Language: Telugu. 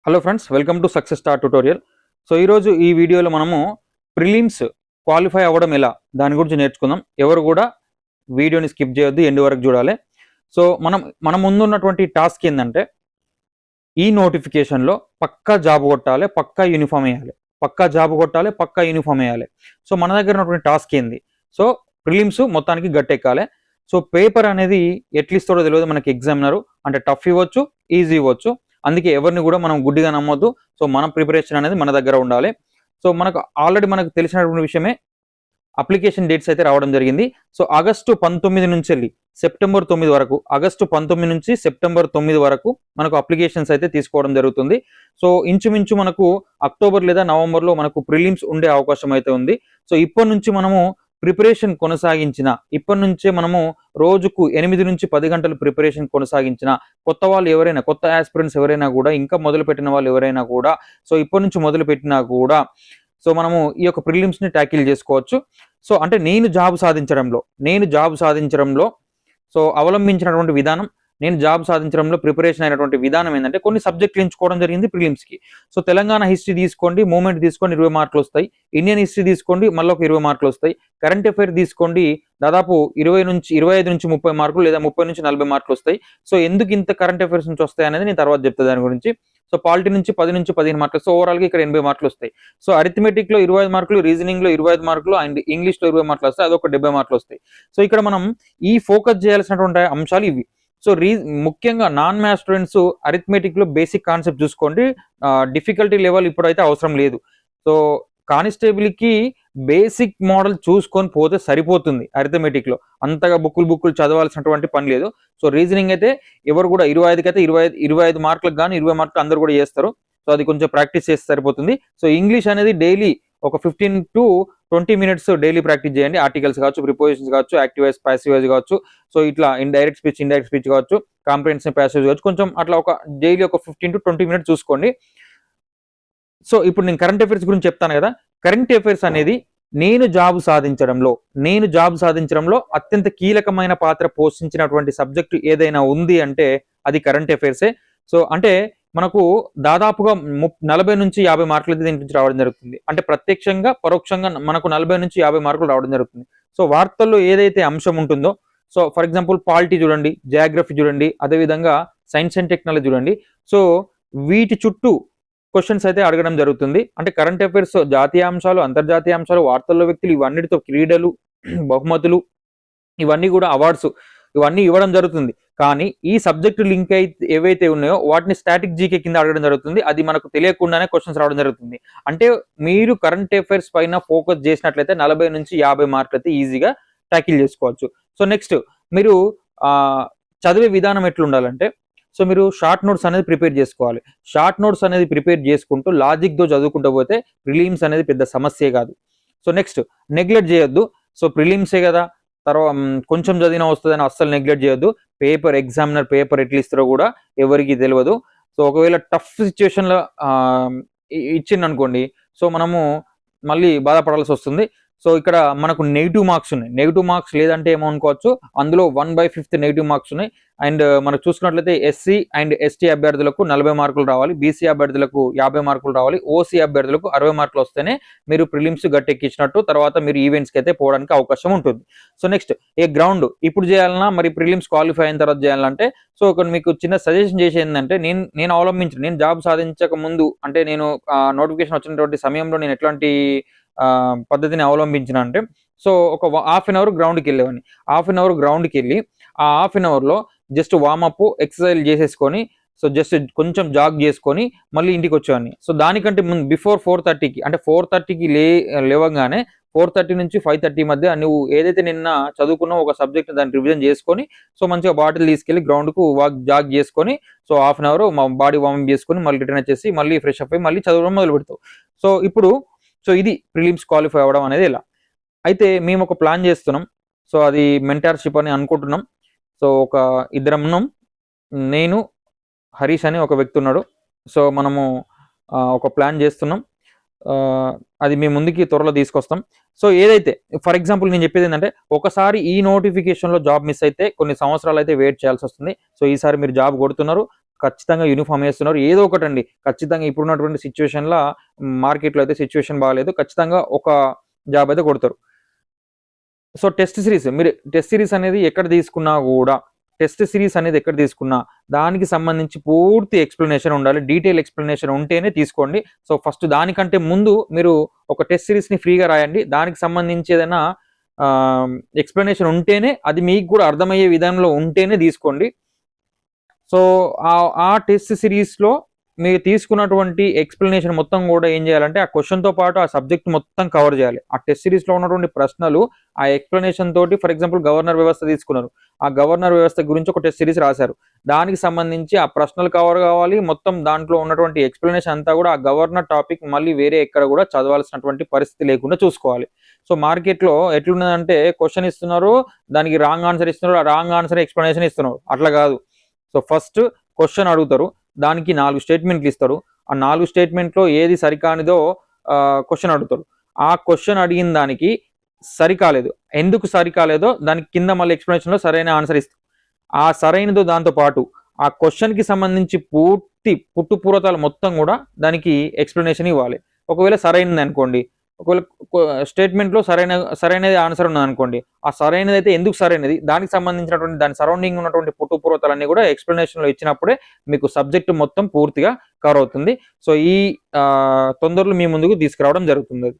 Hello friends, welcome to success star tutorial. So ఈరోజు ఈ వీడియోలో మనము ప్రిలిమ్స్ క్వాలిఫై అవ్వడం ఎలా దాని గురించి నేర్చుకుందాం. ఎవరు కూడా వీడియోని స్కిప్ చేయొద్దు, ఎండ్ వరకు చూడాలి. సో మన ముందు ఉన్నటువంటి టాస్క్ ఏంటంటే ఈ నోటిఫికేషన్లో పక్కా జాబ్ కొట్టాలి, పక్కా యూనిఫామ్ వేయాలి, పక్కా జాబ్ కొట్టాలి, పక్కా యూనిఫామ్ వేయాలి. సో మన దగ్గర ఉన్నటువంటి టాస్క్ ఏంది? సో ప్రిలిమ్స్ మొత్తానికి గట్టెక్కాలి. సో పేపర్ అనేది ఎట్లిస్తాడో తెలియదు మనకి ఎగ్జామినరు. అంటే టఫ్ ఇవ్వచ్చు, ఈజీ ఇవ్వచ్చు. అందుకే ఎవరిని కూడా మనం గుడ్డిగా నమ్మొద్దు. సో మన ప్రిపరేషన్ అనేది మన దగ్గర ఉండాలి. సో మనకు తెలిసినటువంటి విషయమే, అప్లికేషన్ డేట్స్ అయితే రావడం జరిగింది. సో ఆగస్టు 19 నుంచి వెళ్ళి సెప్టెంబర్ 9 వరకు, ఆగస్టు 19 నుంచి సెప్టెంబర్ 9 వరకు మనకు అప్లికేషన్స్ అయితే తీసుకోవడం జరుగుతుంది. సో ఇంచుమించు మనకు అక్టోబర్ లేదా నవంబర్లో మనకు ప్రిలిమ్స్ ఉండే అవకాశం అయితే ఉంది. సో ఇప్పటి నుంచి మనము ప్రిపరేషన్ కొనసాగించిన, ఇప్పటి నుంచే మనము రోజుకు 8 నుంచి 10 గంటలు ప్రిపరేషన్ కొనసాగించిన కొత్త వాళ్ళు ఎవరైనా, కొత్త ఆస్పిరెంట్స్ ఎవరైనా కూడా, ఇంకా మొదలుపెట్టిన వాళ్ళు ఎవరైనా కూడా, సో ఇప్పటి నుంచి మొదలు పెట్టినా కూడా సో మనము ఈ యొక్క ప్రిలిమ్స్ని ట్యాకిల్ చేసుకోవచ్చు. సో అంటే నేను జాబ్ సాధించడంలో సో అవలంబించినటువంటి విధానం, నేను జాబ్ సాధించడంలో ప్రిపరేషన్ అయినటువంటి విధానం ఏంటంటే కొన్ని సబ్జెక్టులు ఎంచుకోవడం జరిగింది ప్రిలిమ్స్కి. సో తెలంగాణ హిస్టరీ తీసుకోండి, మూమెంట్ తీసుకోండి, 20 మార్కులు వస్తాయి. ఇండియన్ హిస్టరీ తీసుకోండి, మళ్ళీ ఒక 20 మార్కులు వస్తాయి. కరెంట్ అఫైర్ తీసుకోండి, దాదాపు 25 నుంచి 30 మార్కులు లేదా 30 నుంచి 40 మార్కులు వస్తాయి. సో ఎందుకు ఇంత కరెంట్ అఫైర్స్ నుంచి వస్తాయి అనేది నేను తర్వాత చెప్తాను దాని గురించి. సో పాలిటీ నుంచి 10 నుంచి 15 మార్కులు. సో ఓవరాల్గా ఇక్కడ 80 మార్కులు వస్తాయి. సో అరిథమెటిక్లో 25 మార్కులు, రీజనింగ్లో 25 మార్కులు, అండ్ ఇంగ్లీష్లో 20 మార్కులు వస్తాయి. అదొక 70 మార్కులు వస్తాయి. సో ఇక్కడ మనం ఈ ఫోకస్ చేయాల్సినటువంటి అంశాలు ఇవి. సో ముఖ్యంగా నాన్ మ్యాథ్స్ స్టూడెంట్స్ అరిథమెటిక్లో బేసిక్ కాన్సెప్ట్ చూసుకోండి. డిఫికల్టీ లెవెల్ ఇప్పుడైతే అవసరం లేదు. సో కానిస్టేబుల్కి బేసిక్ మోడల్ చూసుకొని పోతే సరిపోతుంది. అరిథమెటిక్లో అంతగా బుక్కులు చదవాల్సినటువంటి పని లేదు. సో రీజనింగ్ అయితే ఎవరు కూడా 25కి అయితే 25 మార్కులకు కానీ 20 మార్కులు అందరూ కూడా చేస్తారు. సో అది కొంచెం ప్రాక్టీస్ చేస్తే సరిపోతుంది. సో ఇంగ్లీష్ అనేది డైలీ ఒక 15 to 20 మినిట్స్ డైలీ ప్రాక్టీస్ చేయండి. ఆర్టికల్స్ కావచ్చు, ప్రిపోజిషన్స్ కావచ్చు, యాక్టివ్ వాయిస్, ప్యాసివ్ వాయిస్ కావచ్చు. సో ఇట్లా ఇండైరెక్ట్ స్పీచ్ కావచ్చు, కాంప్రిహెన్సివ్ ప్యాసివ్ కావచ్చు. కొంచెం అట్లా ఒక డైలీ ఒక 15 to 20 మినిట్స్ చూసుకోండి. సో ఇప్పుడు నేను కరెంట్ అఫైర్స్ గురించి చెప్తాను కదా. కరెంట్ అఫైర్స్ అనేది నేను జాబ్ సాధించడంలో అత్యంత కీలకమైన పాత్ర పోషించినటువంటి సబ్జెక్టు ఏదైనా ఉంది అంటే అది కరెంట్ అఫైర్సే. సో అంటే మనకు దాదాపుగా 40 నుంచి 50 మార్కులు అయితే దీని నుంచి రావడం జరుగుతుంది. అంటే ప్రత్యక్షంగా, పరోక్షంగా మనకు 40 నుంచి 50 మార్కులు రావడం జరుగుతుంది. సో వార్తల్లో ఏదైతే అంశం ఉంటుందో, సో ఫర్ ఎగ్జాంపుల్ పాలిటీ చూడండి, జియోగ్రఫీ చూడండి, అదేవిధంగా సైన్స్ అండ్ టెక్నాలజీ చూడండి. సో వీటి చుట్టూ క్వశ్చన్స్ అయితే అడగడం జరుగుతుంది. అంటే కరెంట్ అఫైర్స్, జాతీయ అంశాలు, అంతర్జాతీయ అంశాలు, వార్తల్లో వ్యక్తులు, ఇవన్నిటితో క్రీడలు, బహుమతులు, ఇవన్నీ కూడా అవార్డ్స్, ఇవన్నీ ఇవ్వడం జరుగుతుంది. కానీ ఈ సబ్జెక్టు లింక్ అయితే ఏవైతే ఉన్నాయో వాటిని స్టాటిక్ జీకే కింద అడగడం జరుగుతుంది. అది మనకు తెలియకుండానే క్వశ్చన్స్ రావడం జరుగుతుంది. అంటే మీరు కరెంట్ అఫైర్స్ పైన ఫోకస్ చేసినట్లయితే 40 నుంచి 50 మార్కులు అయితే ఈజీగా ట్యాకిల్ చేసుకోవచ్చు. సో నెక్స్ట్ మీరు చదివే విధానం ఎట్లుండాలంటే, సో మీరు షార్ట్ నోట్స్ అనేది ప్రిపేర్ చేసుకోవాలి. షార్ట్ నోట్స్ అనేది ప్రిపేర్ చేసుకుంటూ లాజిక్తో చదువుకుంటూ పోతే ప్రిలిమ్స్ అనేది పెద్ద సమస్యే కాదు. సో నెక్స్ట్ నెగ్లెక్ట్ చేయొద్దు. సో ప్రిలిమ్సే కదా, తర్వాత కొంచెం చదివినా వస్తుందని అస్సలు నెగ్లెక్ట్ చేయొద్దు. ఎగ్జామినర్ పేపర్ ఎట్లా ఇస్తారో కూడా ఎవరికి తెలియదు. సో ఒకవేళ టఫ్ సిచ్యువేషన్లో ఇచ్చిందనుకోండి, సో మనము మళ్ళీ బాధపడాల్సి వస్తుంది. సో ఇక్కడ మనకు నెగిటివ్ మార్క్స్ ఉన్నాయి. నెగిటివ్ మార్క్స్ లేదంటే ఏమనుకోవచ్చు, అందులో 1/5 నెగిటివ్ మార్క్స్ ఉన్నాయి. అండ్ మనకు చూసుకున్నట్లయితే ఎస్సీ అండ్ ఎస్టీ అభ్యర్థులకు 40 మార్కులు రావాలి, బీసీ అభ్యర్థులకు 50 మార్కులు రావాలి, ఓసీ అభ్యర్థులకు 60 మార్కులు వస్తేనే మీరు ప్రిలిమ్స్ గట్టెక్కించినట్టు. తర్వాత మీరు ఈవెంట్స్కి అయితే పోవడానికి అవకాశం ఉంటుంది. సో నెక్స్ట్ గ్రౌండ్ ఇప్పుడు చేయాలన్నా, మరి ప్రిలిమ్స్ క్వాలిఫై అయిన తర్వాత చేయాలంటే, సో ఇక్కడ మీకు చిన్న సజెషన్ చేసేది ఏంటంటే, నేను జాబ్ సాధించక ముందు, అంటే నేను నోటిఫికేషన్ వచ్చినటువంటి సమయంలో నేను ఎట్లాంటి పద్ధతిని అవలంబించిన అంటే, సో ఒక హాఫ్ అన్ అవర్ గ్రౌండ్కి వెళ్ళేవాడిని. హాఫ్ అన్ అవర్ గ్రౌండ్కి వెళ్ళి ఆ హాఫ్ అన్ అవర్లో జస్ట్ వార్మప్, ఎక్సర్సైజ్ చేసేసుకొని, సో జస్ట్ కొంచెం జాగ్ చేసుకొని మళ్ళీ ఇంటికి వచ్చేవాడిని. సో దానికంటే ముందు బిఫోర్ 4:30కి, అంటే 4:30కి లేవగానే 4:30 నుంచి 5:30 మధ్య నువ్వు ఏదైతే నిన్న చదువుకున్నావు ఒక సబ్జెక్ట్, దాన్ని రివిజన్ చేసుకొని, సో మంచిగా బాటిల్ తీసుకెళ్ళి గ్రౌండ్కు జాగ్ చేసుకొని, so half an hour body warmup చేసుకొని మళ్ళీ రిటర్న్ వచ్చేసి మళ్ళీ ఫ్రెష్ అప్ అయ్యి మళ్ళీ చదవడం మొదలు పెడతావు. సో ఇది ప్రిలిమ్స్ క్వాలిఫై అవ్వడం అనేది ఇలా. అయితే మేము ఒక ప్లాన్ చేస్తున్నాం. సో అది మెంటార్షిప్ అని అనుకుంటున్నాం. సో ఒక ఇద్దరం ఉన్నాం, నేను, హరీష్ అని ఒక వ్యక్తి ఉన్నాడు. సో మనము ఒక ప్లాన్ చేస్తున్నాం. అది మీ ముందుకి త్వరలో తీసుకొస్తాం. సో ఏదైతే ఫర్ ఎగ్జాంపుల్ నేను చెప్పేది ఏంటంటే, ఒకసారి ఈ నోటిఫికేషన్లో జాబ్ మిస్ అయితే కొన్ని సంవత్సరాలు అయితే వెయిట్ చేయాల్సి వస్తుంది. సో ఈసారి మీరు జాబ్ కొడుతున్నారు, ఖచ్చితంగా యూనిఫామ్ వేస్తున్నారు. ఏదో ఒకటండి ఖచ్చితంగా ఇప్పుడున్నటువంటి సిచ్యువేషన్‌ల మార్కెట్‌లో అయితే సిచ్యువేషన్ బాగాలేదు. ఖచ్చితంగా ఒక జాబ్ అయితే కొడతారు. సో, టెస్ట్ సిరీస్ అనేది ఎక్కడ తీసుకున్నా గూడా, టెస్ట్ సిరీస్ అనేది ఎక్కడ తీసుకున్నా, దానికి సంబంధించి పూర్తి ఎక్స్‌ప్లనేషన్ ఉండాలి. డీటెయిల్ ఎక్స్‌ప్లనేషన్ ఉంటేనే తీసుకోండి. సో, ఫస్ట్ దానికంటే ముందు మీరు ఒక టెస్ట్ సిరీస్‌ని ఫ్రీగా రాయండి. దానికి సంబంధించి ఏదైనా ఆహ్, ఎక్స్‌ప్లనేషన్ ఉంటేనే, అది మీకు గూడా అర్థమయ్యే విధంలో ఉంటేనే తీసుకోండి. సో, ఆ టెస్ట్ సిరీస్‌లో మీరు తీసుకున్నటువంటి ఎక్స్‌ప్లనేషన్ మొత్తం గూడా ఏం జేయాలంటే, ఆ క్వెషన్‌తో పాటు ఆ సబ్జెక్ట్ మొత్తం కవర్ జేయాలి. ఆ టెస్ట్ సిరీస్‌లో ఉన్నటువంటి ప్రశ్నలు, ఆ ఎక్స్‌ప్లనేషన్ తోటి ఫర్ ఎగ్జాంపుల్ గవర్నర్ వ్యవస్థ తీసుకున్నారు. ఆ గవర్నర్ వ్యవస్థ గురించి ఒక టెస్ట్ సిరీస్ రాశారు. దానికి సంబంధించి ఆ ప్రశ్నలు కవర్ గావాలి. మొత్తం దాంట్లో ఉన్నటువంటి ఎక్స్‌ప్లనేషన్ అంతా గూడా ఆ గవర్నర్ టాపిక్ మళ్ళీ వేరే ఎక్కడ గూడా చదవాల్సినటువంటి పరిస్థితి లేకుండా చూసుకోవాలి. సో, మార్కెట్‌లో ఎట్లున్నదంటే క్వెషన్ ఇస్తున్నారు, దానికి రాంగ్ ఆన్సర్ ఇస్తున్నారు. ఆ రాంగ్ ఆన్సర్ ఎక్స్‌ప్లనేషన్ ఇస్తున్నారు. అట్లా గాదు. సో, ఫస్ట్ క్వెషన్ అడుగుతారు. దానికి 4 స్టేట్మెంట్లు ఇస్తారు. ఆ 4 స్టేట్మెంట్‌లో ఏది సరికానిదో క్వెషన్ అడుగుతారు. ఆ క్వెషన్ అడిగిన దానికి సరికాలేదు. ఎందుకు సరికాలేదో దానికి కింద మళ్ళీ ఎక్స్‌ప్లనేషన్‌లో సరైన ఆన్సర్ ఇస్తారు. ఆ సరైనదో దాంతో పాటు ఆ క్వెషన్‌కి సంబంధించి పూర్తి పుట్టుపూర్వతాలు మొత్తం గూడా దానికి ఎక్స్‌ప్లనేషన్ ఇవ్వాలి. ఒకవేళ సరైనదనుకోండి. ఒకవేళ కొ స్టేట్మెంట్‌లో సరైనది ఆన్సర్ ఉన్నదనుకోండి. ఆ సరైనదైతే ఎందుకు సరైనది? దానికి సంబంధించినటువంటి దాని సరౌండింగ్ ఉన్నటువంటి పుట్టుపూర్వతాలన్నీ గూడా ఎక్స్‌ప్లనేషన్‌లో ఇచ్చినప్పుడే మీకు సబ్జెక్ట్ మొత్తం పూర్తిగా కవర్ అవుతుంది. సో, ఈ తొందరలో మీ ముందుకు తీసుకురావడం జరుగుతుందది.